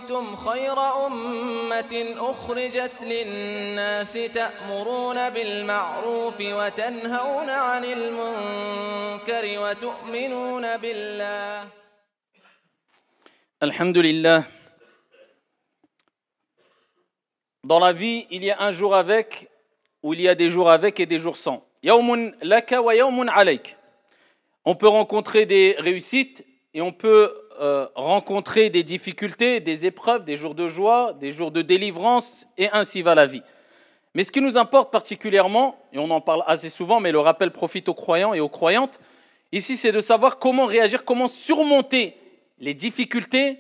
كنتم خير أمة أخرجت للناس تأمرون بالمعروف وتنهون عن المنكر وتؤمنون بالله. Alhamdulillah. Dans la vie, il y a un jour avec, ou il y a des jours avec et des jours sans. Yawmun laka wa yawmun alayk. On peut rencontrer des réussites et on peut rencontrer des difficultés, des épreuves, des jours de joie, des jours de délivrance, et ainsi va la vie. Mais ce qui nous importe particulièrement, et on en parle assez souvent, mais le rappel profite aux croyants et aux croyantes, ici c'est de savoir comment réagir, comment surmonter les difficultés,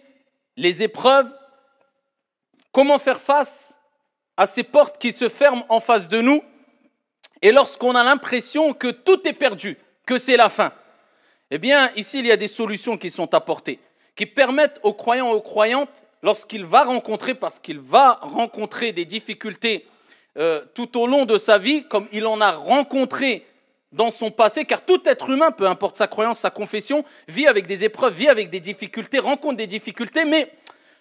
les épreuves, comment faire face à ces portes qui se ferment en face de nous, et lorsqu'on a l'impression que tout est perdu, que c'est la fin. Eh bien, ici, il y a des solutions qui sont apportées, qui permettent aux croyants et aux croyantes, lorsqu'il va rencontrer, parce qu'il va rencontrer des difficultés tout au long de sa vie, comme il en a rencontré dans son passé, car tout être humain, peu importe sa croyance, sa confession, vit avec des épreuves, vit avec des difficultés, rencontre des difficultés, mais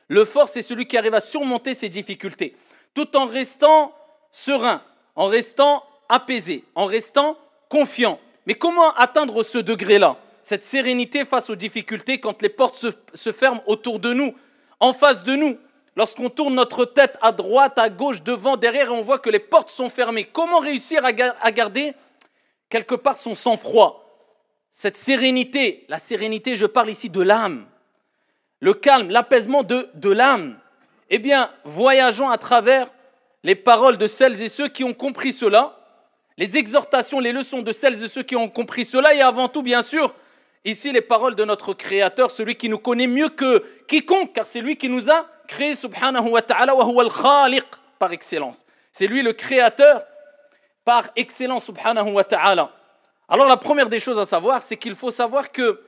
le fort, c'est celui qui arrive à surmonter ces difficultés, tout en restant serein, en restant apaisé, en restant confiant. Mais comment atteindre ce degré-là, cette sérénité face aux difficultés quand les portes se ferment autour de nous, en face de nous, lorsqu'on tourne notre tête à droite, à gauche, devant, derrière, et on voit que les portes sont fermées. Comment réussir à garder quelque part son sang-froid, cette sérénité? La sérénité, je parle ici de l'âme, le calme, l'apaisement de l'âme. Eh bien, voyageons à travers les paroles de celles et ceux qui ont compris cela, les exhortations, les leçons de celles et ceux qui ont compris cela, et avant tout, bien sûr, ici les paroles de notre Créateur, celui qui nous connaît mieux que quiconque, car c'est lui qui nous a créés, subhanahu wa ta'ala, wa huwa al-khaliq, par excellence. C'est lui le Créateur par excellence, subhanahu wa ta'ala. Alors la première des choses à savoir, c'est qu'il faut savoir que,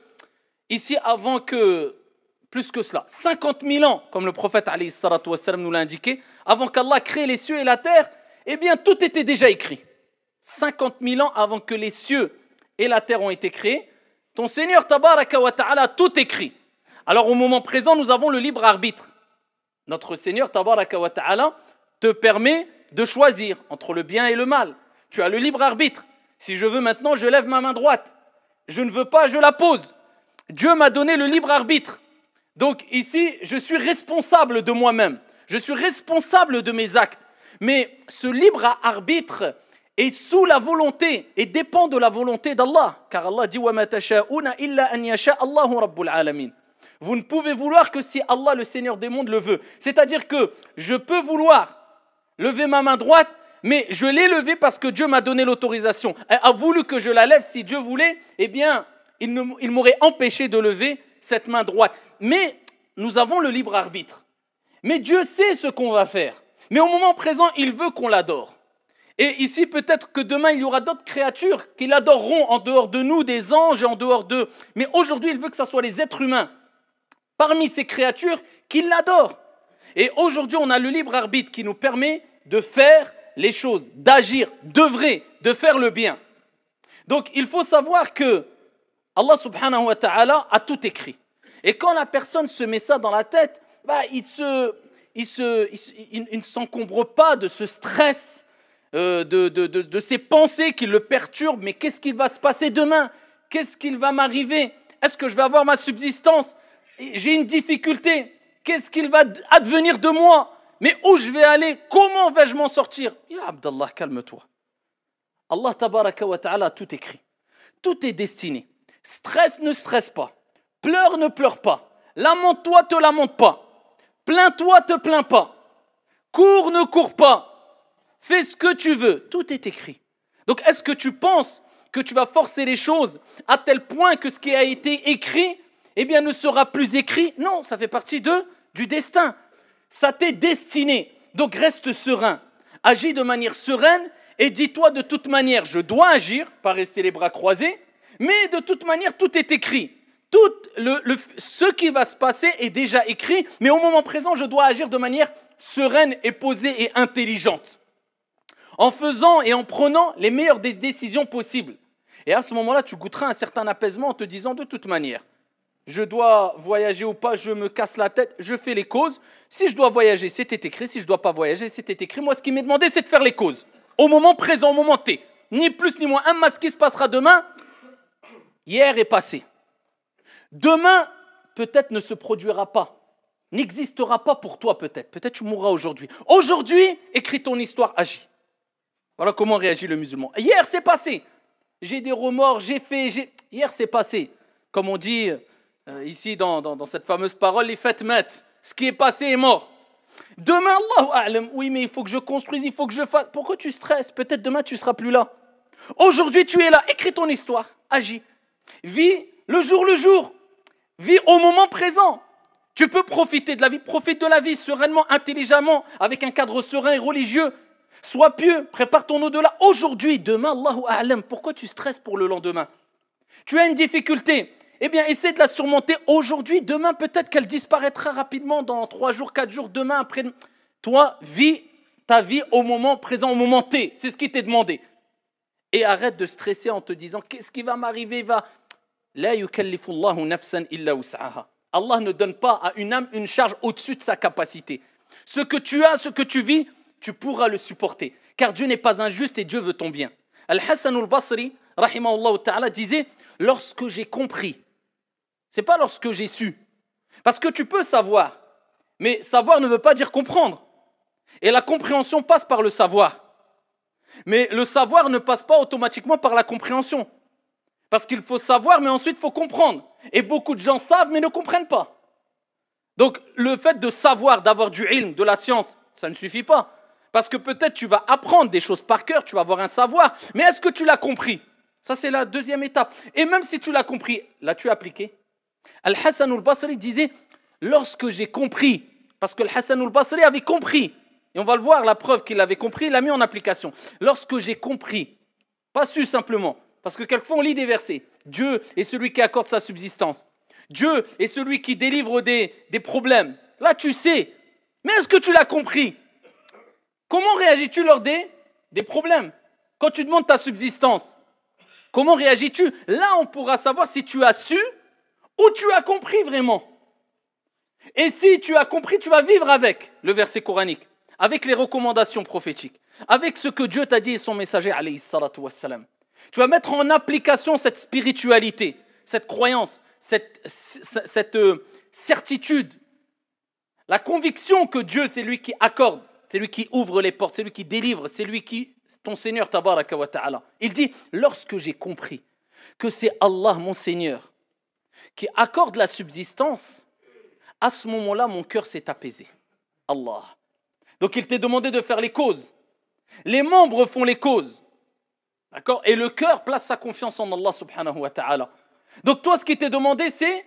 ici, avant que, plus que cela, 50 000 ans, comme le prophète alayhi salatu wassalam nous l'a indiqué, avant qu'Allah crée les cieux et la terre, eh bien tout était déjà écrit. 50 000 ans avant que les cieux et la terre ont été créés, ton Seigneur tabaraka wa ta'ala a tout écrit. Alors au moment présent, nous avons le libre arbitre. Notre Seigneur tabaraka wa ta'ala te permet de choisir entre le bien et le mal. Tu as le libre arbitre. Si je veux maintenant, je lève ma main droite. Je ne veux pas, je la pose. Dieu m'a donné le libre arbitre. Donc ici, je suis responsable de moi-même. Je suis responsable de mes actes. Mais ce libre arbitre est sous la volonté et dépend de la volonté d'Allah. Car Allah dit « Wa ma tasha'una illa an yasha Allahu rabbul alamin ». Vous ne pouvez vouloir que si Allah, le Seigneur des mondes, le veut. C'est-à-dire que je peux vouloir lever ma main droite, mais je l'ai levée parce que Dieu m'a donné l'autorisation. Il a voulu que je la lève. Si Dieu voulait, eh bien, il m'aurait empêché de lever cette main droite. Mais nous avons le libre arbitre. Mais Dieu sait ce qu'on va faire. Mais au moment présent, il veut qu'on l'adore. Et ici, peut-être que demain, il y aura d'autres créatures qui l'adoreront en dehors de nous, des anges et en dehors d'eux. Mais aujourd'hui, il veut que ce soit les êtres humains, parmi ces créatures, qui l'adorent. Et aujourd'hui, on a le libre arbitre qui nous permet de faire les choses, d'agir, d'œuvrer, de faire le bien. Donc, il faut savoir que Allah subhanahu wa ta'ala a tout écrit. Et quand la personne se met ça dans la tête, il ne s'encombre pas de ce stress, de ces pensées qui le perturbent. Mais qu'est-ce qui va se passer demain? Qu'est-ce qu'il va m'arriver? Est-ce que je vais avoir ma subsistance? J'ai une difficulté. Qu'est-ce qu'il va advenir de moi? Mais où je vais aller? Comment vais-je m'en sortir? Ya Abdallah, calme-toi. Allah tabaraka wa ta'ala a tout écrit. Tout est destiné. Stress, ne stresse pas. Pleure, ne pleure pas. Lamente-toi, te lamente pas. Plains-toi, te plains pas. Cours, ne cours pas. Fais ce que tu veux. Tout est écrit. Donc, est-ce que tu penses que tu vas forcer les choses à tel point que ce qui a été écrit, eh bien, ne sera plus écrit? Non, ça fait partie du destin. Ça t'est destiné. Donc, reste serein. Agis de manière sereine et dis-toi de toute manière, je dois agir, pas rester les bras croisés, mais de toute manière, tout est écrit. Tout ce qui va se passer est déjà écrit, mais au moment présent, je dois agir de manière sereine et posée et intelligente, en faisant et en prenant les meilleures des décisions possibles. Et à ce moment-là, tu goûteras un certain apaisement en te disant de toute manière, je dois voyager ou pas, je me casse la tête, je fais les causes. Si je dois voyager, c'était écrit. Si je ne dois pas voyager, c'était écrit. Moi, ce qui m'est demandé, c'est de faire les causes. Au moment présent, au moment T. Ni plus ni moins. Amma ce qui se passera demain, hier est passé. Demain, peut-être ne se produira pas. N'existera pas pour toi peut-être. Peut-être tu mourras aujourd'hui. Aujourd'hui, écris ton histoire, agis. Voilà comment réagit le musulman. Hier, c'est passé. J'ai des remords, j'ai fait... Hier, c'est passé. Comme on dit ici dans cette fameuse parole, les fêtes mettent. Ce qui est passé est mort. Demain, Allahu a'lam, oui, mais il faut que je construise, il faut que je fasse. Pourquoi tu stresses? Peut-être demain, tu ne seras plus là. Aujourd'hui, tu es là. Écris ton histoire, agis. Vis le jour. Vis au moment présent. Tu peux profiter de la vie. Profite de la vie sereinement, intelligemment, avec un cadre serein et religieux. Sois pieux, prépare ton au-delà. Aujourd'hui, demain, Allahu a'lam. Pourquoi tu stresses pour le lendemain? Tu as une difficulté. Eh bien, essaie de la surmonter aujourd'hui. Demain, peut-être qu'elle disparaîtra rapidement dans 3 jours, 4 jours, demain, après. Toi, vis ta vie au moment présent, au moment T. C'est ce qui t'est demandé. Et arrête de stresser en te disant qu'est-ce qui va m'arriver? La yukallifu Allahu nafsan illa wus'aha. Allah ne donne pas à une âme une charge au-dessus de sa capacité. Ce que tu as, ce que tu vis, tu pourras le supporter. Car Dieu n'est pas injuste et Dieu veut ton bien. Al-Hassan al-Basri, rahimahullah ta'ala, disait lorsque j'ai compris. C'est pas lorsque j'ai su. Parce que tu peux savoir. Mais savoir ne veut pas dire comprendre. Et la compréhension passe par le savoir. Mais le savoir ne passe pas automatiquement par la compréhension. Parce qu'il faut savoir, mais ensuite il faut comprendre. Et beaucoup de gens savent, mais ne comprennent pas. Donc le fait de savoir, d'avoir du ilm, de la science, ça ne suffit pas. Parce que peut-être tu vas apprendre des choses par cœur, tu vas avoir un savoir. Mais est-ce que tu l'as compris? Ça c'est la deuxième étape. Et même si tu l'as compris, l'as-tu appliqué? Al-Hassan al-Basri disait, lorsque j'ai compris, parce que Al-Hassan al-Basri avait compris, et on va le voir, la preuve qu'il avait compris, il l'a mis en application. Lorsque j'ai compris, pas su simplement, parce que quelquefois on lit des versets, Dieu est celui qui accorde sa subsistance, Dieu est celui qui délivre des problèmes. Là tu sais, mais est-ce que tu l'as compris? Comment réagis-tu lors des problèmes? Quand tu demandes ta subsistance, comment réagis-tu? Là on pourra savoir si tu as su ou tu as compris vraiment. Et si tu as compris, tu vas vivre avec le verset coranique, avec les recommandations prophétiques, avec ce que Dieu t'a dit et son messager, alayhi salatu wassalam. Tu vas mettre en application cette spiritualité, cette croyance, cette certitude, la conviction que Dieu, c'est lui qui accorde, c'est lui qui ouvre les portes, c'est lui qui délivre, c'est lui qui, ton Seigneur, tabaraka wa ta'ala. Il dit, lorsque j'ai compris que c'est Allah, mon Seigneur, qui accorde la subsistance, à ce moment-là, mon cœur s'est apaisé. Allah. Donc il t'est demandé de faire les causes. Les membres font les causes. D'accord? Et le cœur place sa confiance en Allah subhanahu wa ta'ala. Donc toi, ce qui t'est demandé, c'est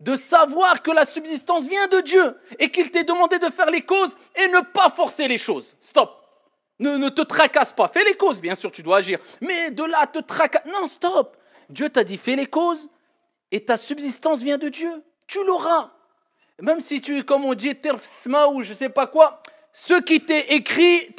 de savoir que la subsistance vient de Dieu et qu'il t'est demandé de faire les causes et ne pas forcer les choses. Stop. Ne te tracasse pas. Fais les causes, bien sûr, tu dois agir. Mais de là, te tracasse. Non, stop. Dieu t'a dit, fais les causes et ta subsistance vient de Dieu. Tu l'auras. Même si tu es, comme on dit, terfsma ou je ne sais pas quoi, ce qui t'est écrit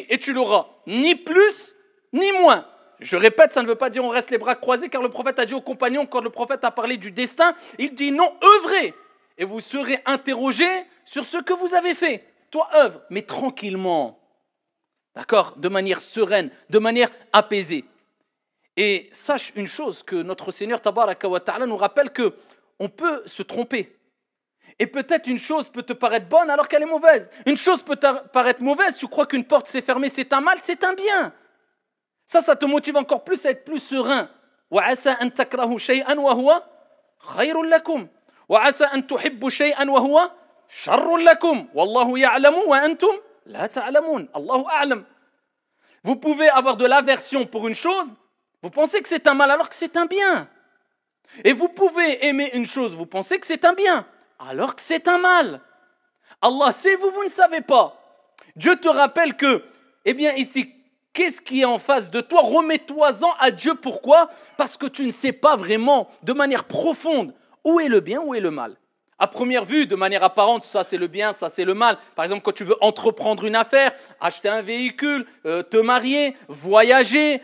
et tu l'auras. Ni plus, ni moins. Je répète, ça ne veut pas dire on reste les bras croisés, car le prophète a dit aux compagnons, quand le prophète a parlé du destin, il dit non, œuvrez, et vous serez interrogés sur ce que vous avez fait. Toi, œuvre, mais tranquillement. D'accord? De manière sereine, de manière apaisée. Et sache une chose, que notre Seigneur tabaraka wa ta'ala nous rappelle qu'on peut se tromper. Et peut-être une chose peut te paraître bonne alors qu'elle est mauvaise. Une chose peut te paraître mauvaise, tu crois qu'une porte s'est fermée, c'est un mal, c'est un bien. Ça te motive encore plus à être plus serein. وَعَسَى أَن تَكْرَهُ شَيْئًا وَهُوَ خَيْرٌ لَكُمْ وَعَسَى أَن تُحِبُّ شَيْئًا وَهُوَ شَرٌ لَكُمْ وَاللَّهُ يَعْلَمُ وَأَنْتُمْ لَا تَعْلَمُونَ Allahu a'lam. Vous pouvez avoir de l'aversion pour une chose, vous pensez que c'est un mal alors que c'est un bien. Et vous pouvez aimer une chose, vous pensez que c'est un bien alors que c'est un mal. Allah sait, vous ne savez pas. Dieu te rappelle que, eh bien ici, qu'est-ce qui est en face de toi? Remets-toi-en à Dieu. Pourquoi? Parce que tu ne sais pas vraiment, de manière profonde, où est le bien, où est le mal. À première vue, de manière apparente, ça c'est le bien, ça c'est le mal. Par exemple, quand tu veux entreprendre une affaire, acheter un véhicule, te marier, voyager.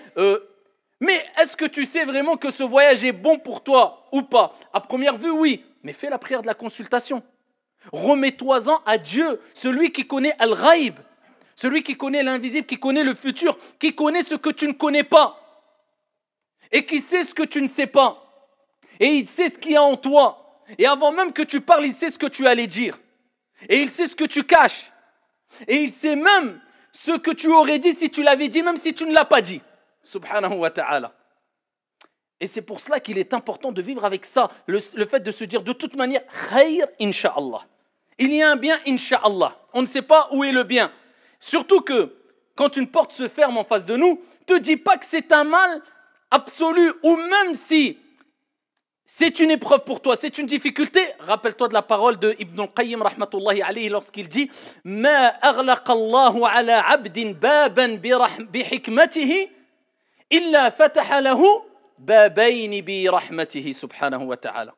Mais est-ce que tu sais vraiment que ce voyage est bon pour toi ou pas? À première vue, oui. mais fais la prière de la consultation. Remets-toi-en à Dieu, celui qui connaît Al-Ghaib, celui qui connaît l'invisible, qui connaît le futur, qui connaît ce que tu ne connais pas et qui sait ce que tu ne sais pas. Et il sait ce qu'il y a en toi. Et avant même que tu parles, il sait ce que tu allais dire. Et il sait ce que tu caches. Et il sait même ce que tu aurais dit si tu l'avais dit, même si tu ne l'as pas dit. Subhanahu wa ta'ala. Et c'est pour cela qu'il est important de vivre avec ça, le fait de se dire de toute manière, khayr, insha'Allah. Il y a un bien, insha'Allah. On ne sait pas où est le bien. Surtout que, quand une porte se ferme en face de nous, ne te dis pas que c'est un mal absolu, ou même si c'est une épreuve pour toi, c'est une difficulté. Rappelle-toi de la parole de Ibn al-Qayyim, rahmatullahi alayhi, lorsqu'il dit « Ma aghlaqa Allahu ala abdin baban bi hikmatihi, illa fataha lahu babayni bi rahmatihi subhanahu wa ta'ala. »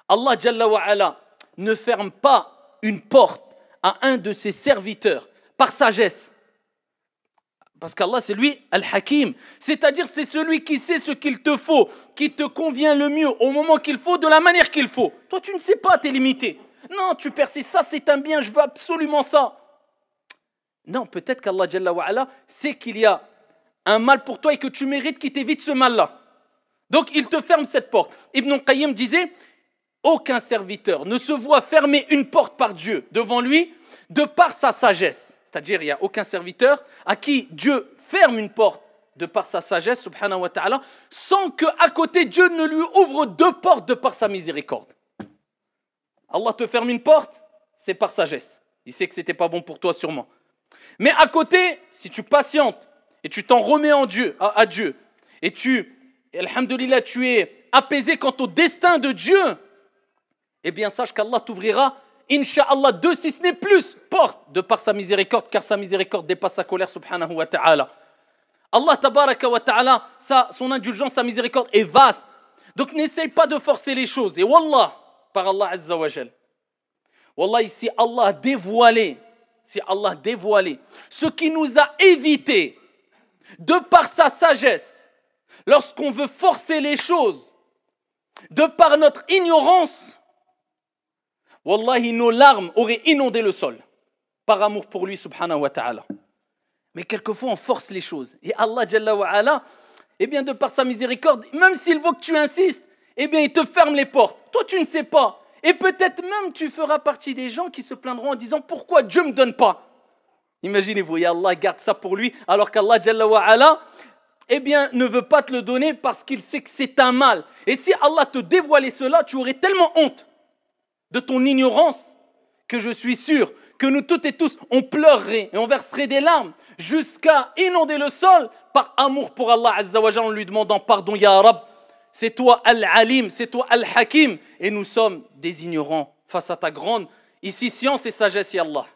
Allah Jalla wa ala ne ferme pas une porte à un de ses serviteurs par sagesse. Parce qu'Allah, c'est lui, Al-Hakim. C'est-à-dire, c'est celui qui sait ce qu'il te faut, qui te convient le mieux, au moment qu'il faut, de la manière qu'il faut. Toi, tu ne sais pas, tu es limité. Non, tu persistes, ça c'est un bien, je veux absolument ça. Non, peut-être qu'Allah Jalla wa ala sait qu'il y a un mal pour toi et que tu mérites qu'il t'évite ce mal-là. Donc, il te ferme cette porte. Ibn al-Qayyim disait, aucun serviteur ne se voit fermer une porte par Dieu devant lui de par sa sagesse. C'est-à-dire, il n'y a aucun serviteur à qui Dieu ferme une porte de par sa sagesse, subhanahu wa ta'ala, sans qu'à côté Dieu ne lui ouvre deux portes de par sa miséricorde. Allah te ferme une porte, c'est par sagesse. Il sait que ce n'était pas bon pour toi sûrement. Mais à côté, si tu patientes et tu t'en remets à Dieu, et alhamdoulilah, tu es apaisé quant au destin de Dieu, eh bien sache qu'Allah t'ouvrira Inch'Allah, deux, si ce n'est plus, porte de par sa miséricorde, car sa miséricorde dépasse sa colère, subhanahu wa ta'ala. Allah, tabaraka wa ta'ala, son indulgence, sa miséricorde est vaste. Donc n'essaye pas de forcer les choses. Et wallah, par Allah azza wa jal. Wallah, si Allah a dévoilé ce qui nous a évité, de par sa sagesse, lorsqu'on veut forcer les choses, de par notre ignorance, wallahi, nos larmes auraient inondé le sol par amour pour lui, subhanahu wa ta'ala. Mais quelquefois, on force les choses. Et Allah, Jalla wa ala, eh bien, de par sa miséricorde, même s'il veut que tu insistes, eh bien, il te ferme les portes. Toi, tu ne sais pas. Et peut-être même, tu feras partie des gens qui se plaindront en disant « Pourquoi Dieu ne me donne pas ?» Imaginez-vous, et Allah garde ça pour lui, alors qu'Allah, Jalla wa ala, eh bien, ne veut pas te le donner parce qu'il sait que c'est un mal. Et si Allah te dévoilait cela, tu aurais tellement honte de ton ignorance, que je suis sûr que nous toutes et tous, on pleurerait et on verserait des larmes jusqu'à inonder le sol par amour pour Allah Azza wa Jalla en lui demandant pardon, Ya Rab, c'est toi Al-Alim, c'est toi Al-Hakim, et nous sommes des ignorants face à ta grande, ici, science et sagesse, Ya Allah.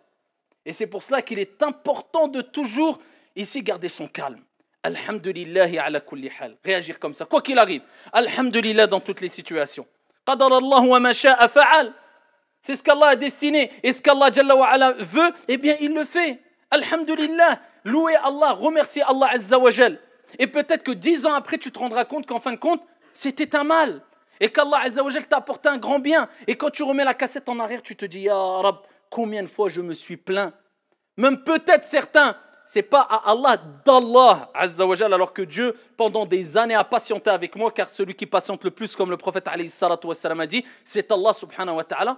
Et c'est pour cela qu'il est important de toujours, ici, garder son calme. Alhamdulillahi ala kulli hal. Réagir comme ça, quoi qu'il arrive. Alhamdulillah dans toutes les situations. Qadar Allah wa ma sha'a fa'al. C'est ce qu'Allah a destiné. Et ce qu'Allah Jalla wa ala veut, eh bien il le fait. Alhamdulillah. Louez Allah, remerciez Allah Azza wa Jal. Et peut-être que 10 ans après, tu te rendras compte qu'en fin de compte, c'était un mal. Et qu'Allah Azza wa Jal t'a apporté un grand bien. Et quand tu remets la cassette en arrière, tu te dis, Ya Rab, combien de fois je me suis plaint. Même peut-être certains, c'est pas à Allah d'Allah Azza wa Jal, alors que Dieu, pendant des années, a patienté avec moi, car celui qui patiente le plus, comme le prophète alayhi salatu wassalam a dit, c'est Allah subhanahu wa ta'ala.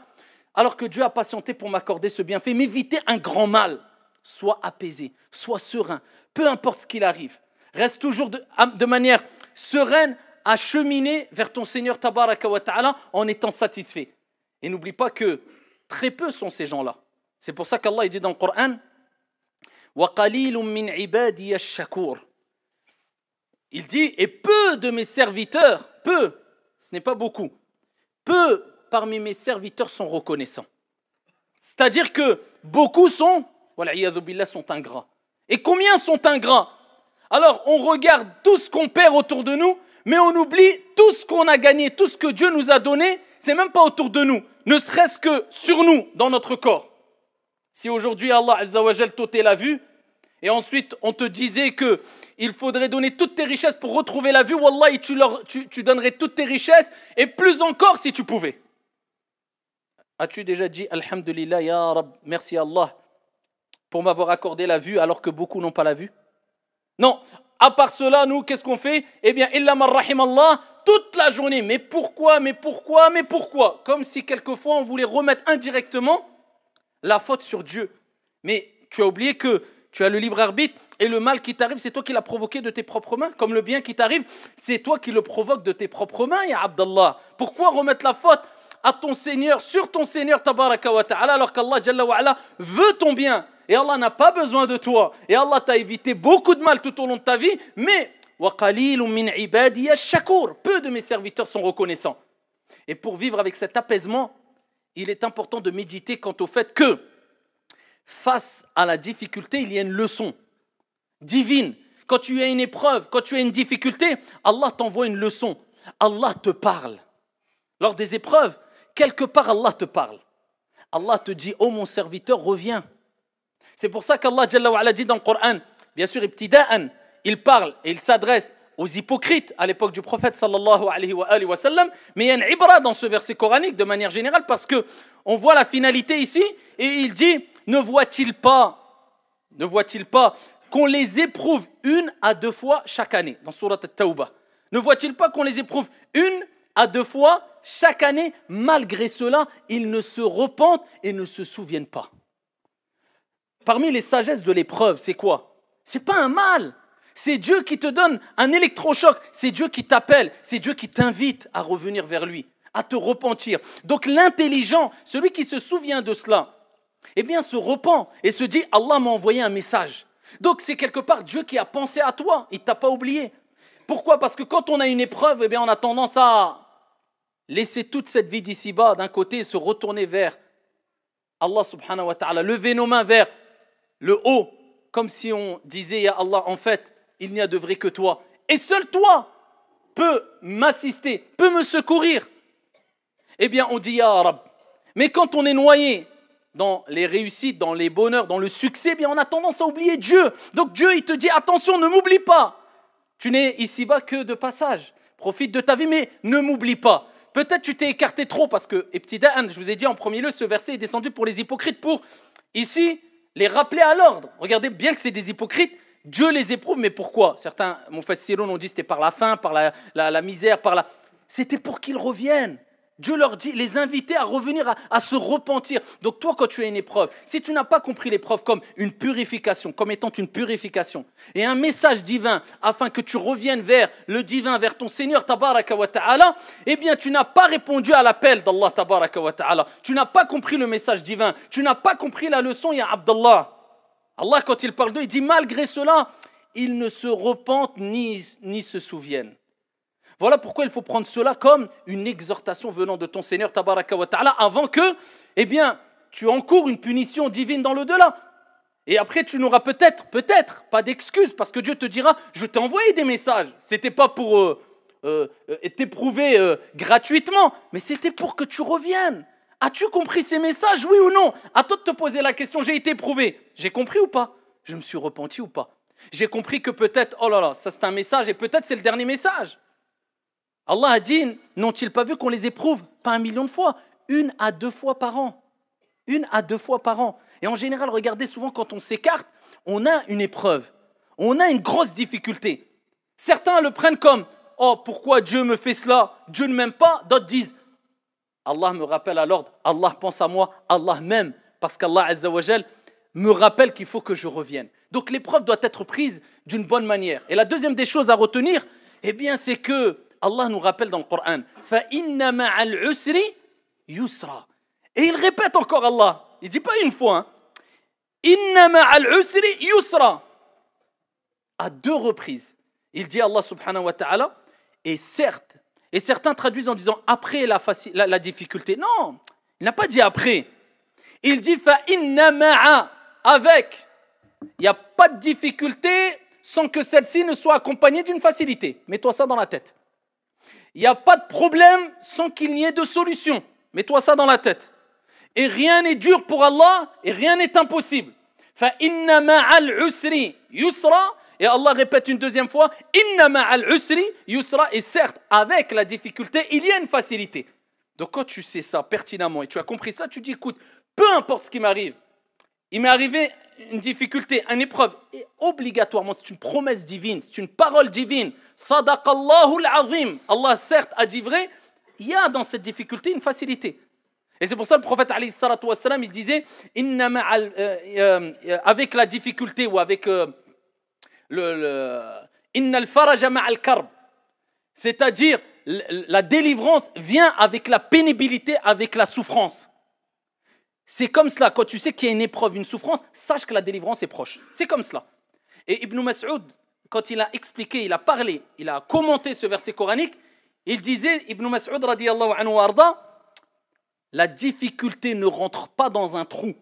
Alors que Dieu a patienté pour m'accorder ce bienfait, m'éviter un grand mal. Sois apaisé, sois serein, peu importe ce qu'il arrive. Reste toujours de manière sereine à cheminer vers ton Seigneur tabaraka wa ta'ala en étant satisfait. Et n'oublie pas que très peu sont ces gens-là. C'est pour ça qu'Allah dit dans le Coran, وَقَلِيلٌ مِّنْ عِبَادِيَ الشَّكُورِ. Il dit, et peu de mes serviteurs, peu, ce n'est pas beaucoup, peu parmi mes serviteurs sont reconnaissants. C'est-à-dire que beaucoup sont ingrats. Et combien sont ingrats? Alors on regarde tout ce qu'on perd autour de nous, mais on oublie tout ce qu'on a gagné, tout ce que Dieu nous a donné, c'est même pas autour de nous, ne serait-ce que sur nous, dans notre corps. Si aujourd'hui Allah Azza wa Jal t'ôtait la vue, et ensuite on te disait qu'il faudrait donner toutes tes richesses pour retrouver la vue, Wallahi tu donnerais toutes tes richesses, et plus encore si tu pouvais. As-tu déjà dit Alhamdulillah, Ya Rab, merci Allah pour m'avoir accordé la vue alors que beaucoup n'ont pas la vue? Non. À part cela, nous, qu'est-ce qu'on fait? Eh bien, illa man rahimallah, toute la journée. Mais pourquoi? Comme si quelquefois on voulait remettre indirectement la faute sur Dieu. Mais tu as oublié que tu as le libre arbitre et le mal qui t'arrive, c'est toi qui l'as provoqué de tes propres mains. Comme le bien qui t'arrive, c'est toi qui le provoques de tes propres mains, ya Abdallah. Pourquoi remettre la faute à ton Seigneur, sur ton Seigneur, tabaraka wa ta'ala, alors qu'Allah Jalla wa ala veut ton bien? Et Allah n'a pas besoin de toi. Et Allah t'a évité beaucoup de mal tout au long de ta vie. Mais, وَقَلِيلٌ مِّنْ عِبَادِيَ الشَّكُورِ, peu de mes serviteurs sont reconnaissants. Et pour vivre avec cet apaisement, il est important de méditer quant au fait que, face à la difficulté, il y a une leçon divine. Quand tu as une épreuve, quand tu as une difficulté, Allah t'envoie une leçon. Allah te parle. Lors des épreuves, quelque part Allah te parle. Allah te dit, oh mon serviteur, reviens. C'est pour ça qu'Allah Jalla wa ala dit dans le Coran, bien sûr, ibtida'an, il parle et il s'adresse aux hypocrites à l'époque du prophète sallallahu alayhi wa sallam, mais il y a une ibra dans ce verset coranique de manière générale parce que on voit la finalité ici et il dit, ne voit-il pas qu'on les éprouve 1 à 2 fois chaque année dans Surat At-Tawbah? Ne voit-il pas qu'on les éprouve 1 à 2 fois chaque année? Malgré cela, ils ne se repentent et ne se souviennent pas. Parmi les sagesses de l'épreuve, c'est quoi? C'est pas un mal. C'est Dieu qui te donne un électrochoc. C'est Dieu qui t'appelle. C'est Dieu qui t'invite à revenir vers lui, à te repentir. Donc l'intelligent, celui qui se souvient de cela, eh bien se repent et se dit, Allah m'a envoyé un message. Donc c'est quelque part Dieu qui a pensé à toi. Il ne t'a pas oublié. Pourquoi? Parce que quand on a une épreuve, eh bien on a tendance à laisser toute cette vie d'ici-bas d'un côté et se retourner vers Allah subhanahu wa ta'ala, lever nos mains vers le haut, comme si on disait, ya Allah, en fait, il n'y a de vrai que toi. Et seul toi peut m'assister, peut me secourir. Eh bien, on dit, ya Rab. Mais quand on est noyé dans les réussites, dans les bonheurs, dans le succès, eh bien, on a tendance à oublier Dieu. Donc Dieu, il te dit, attention, ne m'oublie pas. Tu n'es ici-bas que de passage. Profite de ta vie, mais ne m'oublie pas. Peut-être tu t'es écarté trop parce que, ibtida'an, je vous ai dit en premier lieu, ce verset est descendu pour les hypocrites, pour ici les rappeler à l'ordre. Regardez bien que c'est des hypocrites, Dieu les éprouve, mais pourquoi? Certains mufassirun ont dit que c'était par la faim, par la misère, C'était pour qu'ils reviennent. Dieu leur dit, les inviter à revenir, à se repentir. Donc toi, quand tu as une épreuve, si tu n'as pas compris l'épreuve comme une purification, comme étant une purification, et un message divin, afin que tu reviennes vers le divin, vers ton Seigneur, tabaraka wa ta'ala, eh bien tu n'as pas répondu à l'appel d'Allah, tabaraka wa ta'ala. Tu n'as pas compris le message divin. Tu n'as pas compris la leçon, ya Abdallah. Allah, quand il parle d'eux, il dit, malgré cela, ils ne se repentent ni se souviennent. Voilà pourquoi il faut prendre cela comme une exhortation venant de ton Seigneur tabaraka wa ta'ala avant que, eh bien, tu encours une punition divine dans l'au-delà. Et après, tu n'auras peut-être pas d'excuses parce que Dieu te dira, je t'ai envoyé des messages. C'était pas pour t'éprouver gratuitement, mais c'était pour que tu reviennes. As-tu compris ces messages, oui ou non? À toi de te poser la question, j'ai été éprouvé. J'ai compris ou pas? Je me suis repenti ou pas? J'ai compris que peut-être, oh là là, ça c'est un message et peut-être c'est le dernier message. Allah a dit, n'ont-ils pas vu qu'on les éprouve? Pas 1 million de fois, 1 à 2 fois par an. 1 à 2 fois par an. Et en général, regardez souvent quand on s'écarte, on a une épreuve. On a une grosse difficulté. Certains le prennent comme, oh pourquoi Dieu me fait cela? Dieu ne m'aime pas. D'autres disent, Allah me rappelle à l'ordre, Allah pense à moi, Allah m'aime. Parce qu'Allah Azza wa Jal me rappelle qu'il faut que je revienne. Donc l'épreuve doit être prise d'une bonne manière. Et la deuxième des choses à retenir, eh bien c'est que Allah nous rappelle dans le Coran, فَإِنَّ مَعَ الْعُسْرِ يُسْرًا. Et il répète encore Allah, il ne dit pas une fois, إِنَّ مَعَ الْعُسْرِ يُسْرًا. À 2 reprises, il dit Allah subhanahu wa ta'ala, et certes, et certains traduisent en disant après la difficulté. Non, il n'a pas dit après. Il dit فَإِنَّ مَعَ, avec. Il n'y a pas de difficulté sans que celle-ci ne soit accompagnée d'une facilité. Mets-toi ça dans la tête. Il n'y a pas de problème sans qu'il n'y ait de solution. Mets-toi ça dans la tête. Et rien n'est dur pour Allah et rien n'est impossible. فَإِنَّ مَعَ الْعُسْرِ يُسْرًا. Et Allah répète une deuxième fois, إِنَّ مَعَ الْعُسْرِ يُسْرًا. Et certes, avec la difficulté, il y a une facilité. Donc quand tu sais ça pertinemment et tu as compris ça, tu dis écoute, peu importe ce qui m'arrive, il m'est arrivé une difficulté, une épreuve, et obligatoirement, c'est une promesse divine, c'est une parole divine. Sadaqallahu al-azim. Allah certes a dit vrai, il y a dans cette difficulté une facilité. Et c'est pour ça que le prophète alayhi salatu wassalam, il disait avec la difficulté ou avec innal faraja ma'al karb, c'est-à-dire la délivrance vient avec la pénibilité, avec la souffrance. C'est comme cela, quand tu sais qu'il y a une épreuve, une souffrance, sache que la délivrance est proche. C'est comme cela. Et Ibn Mas'ud, quand il a expliqué, il a parlé, il a commenté ce verset coranique, il disait, Ibn Mas'ud radiyallahu anhu warda, la difficulté ne rentre pas dans un trou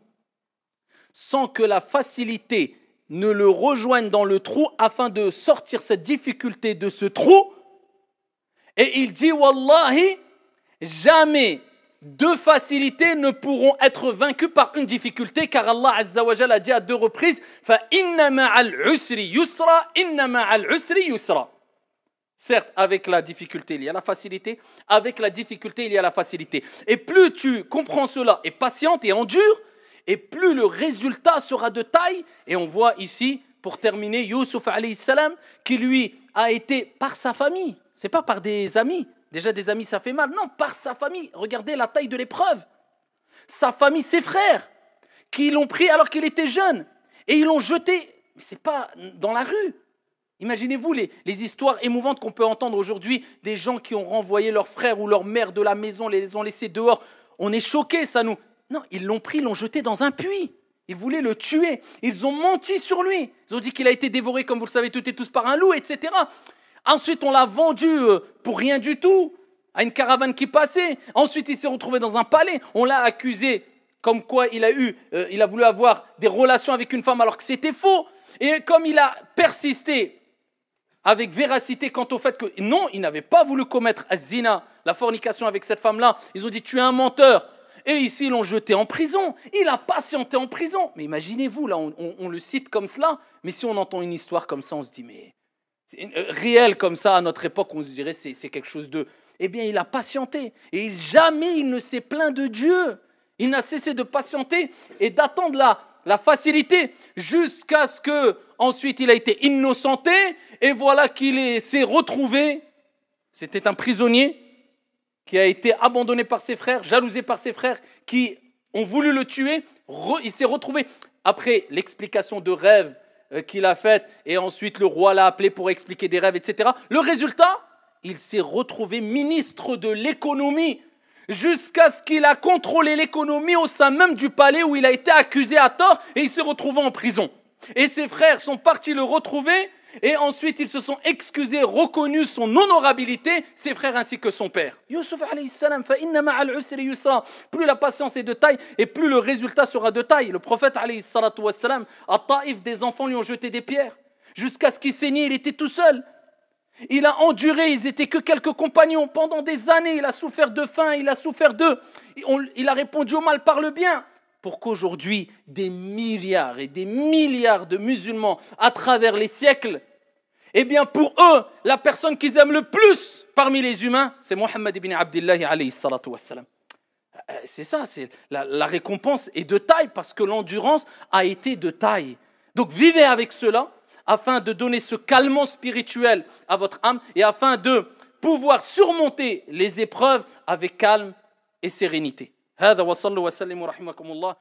sans que la facilité ne le rejoigne dans le trou afin de sortir cette difficulté de ce trou. Et il dit, Wallahi, jamais deux facilités ne pourront être vaincues par une difficulté, car Allah Azza wa Jalla a dit à 2 reprises, fa inna ma'al usri yusra, inna ma'al usri yusra. Certes, avec la difficulté, il y a la facilité. Avec la difficulté, il y a la facilité. Et plus tu comprends cela et patiente et endure, et plus le résultat sera de taille. Et on voit ici, pour terminer, Youssouf alayhi salam, qui lui a été par sa famille. Ce n'est pas par des amis. Déjà, des amis, ça fait mal. Non, par sa famille. Regardez la taille de l'épreuve. Sa famille, ses frères, qui l'ont pris alors qu'il était jeune. Et ils l'ont jeté, mais ce n'est pas dans la rue. Imaginez-vous les histoires émouvantes qu'on peut entendre aujourd'hui, des gens qui ont renvoyé leur frère ou leur mère de la maison, les ont laissés dehors. On est choqués, ça nous... Non, ils l'ont pris, ils l'ont jeté dans un puits. Ils voulaient le tuer. Ils ont menti sur lui. Ils ont dit qu'il a été dévoré, comme vous le savez toutes et tous, par un loup, etc. Ensuite, on l'a vendu pour rien du tout à une caravane qui passait. Ensuite, il s'est retrouvé dans un palais. On l'a accusé comme quoi il a voulu avoir des relations avec une femme alors que c'était faux. Et comme il a persisté avec véracité quant au fait que non, il n'avait pas voulu commettre az-zina, la fornication avec cette femme-là, ils ont dit tu es un menteur. Et ici, ils l'ont jeté en prison. Il a patienté en prison. Mais imaginez-vous, là, on le cite comme cela. Mais si on entend une histoire comme ça, on se dit, mais réel comme ça, à notre époque, on se dirait c'est quelque chose de... Eh bien, il a patienté. Et jamais il ne s'est plaint de Dieu. Il n'a cessé de patienter et d'attendre la facilité jusqu'à ce qu'ensuite il a été innocenté. Et voilà qu'il s'est retrouvé. C'était un prisonnier qui a été abandonné par ses frères, jalousé par ses frères, qui ont voulu le tuer. Il s'est retrouvé, après l'explication de rêve qu'il a faite, et ensuite le roi l'a appelé pour expliquer des rêves, etc. Le résultat, il s'est retrouvé ministre de l'économie, jusqu'à ce qu'il a contrôlé l'économie au sein même du palais où il a été accusé à tort, et il s'est retrouvé en prison. Et ses frères sont partis le retrouver, et ensuite, ils se sont excusés, reconnus son honorabilité, ses frères ainsi que son père. Youssouf alayhi salam, fa inna ma'al usri yusra. Plus la patience est de taille, et plus le résultat sera de taille. Le prophète alayhi salatu wassalam, à Taïf, des enfants lui ont jeté des pierres. Jusqu'à ce qu'il saignait, il était tout seul. Il a enduré, ils étaient que quelques compagnons. Pendant des années, il a souffert de faim, il a souffert d'eux. Il a répondu au mal par le bien. Pour qu'aujourd'hui, des milliards et des milliards de musulmans à travers les siècles, eh bien pour eux, la personne qu'ils aiment le plus parmi les humains, c'est Mohammed ibn Abdillah alayhi salatu wassalam. C'est ça, la récompense est de taille parce que l'endurance a été de taille. Donc vivez avec cela afin de donner ce calmant spirituel à votre âme et afin de pouvoir surmonter les épreuves avec calme et sérénité. هذا وصلوا وسلموا رحمكم الله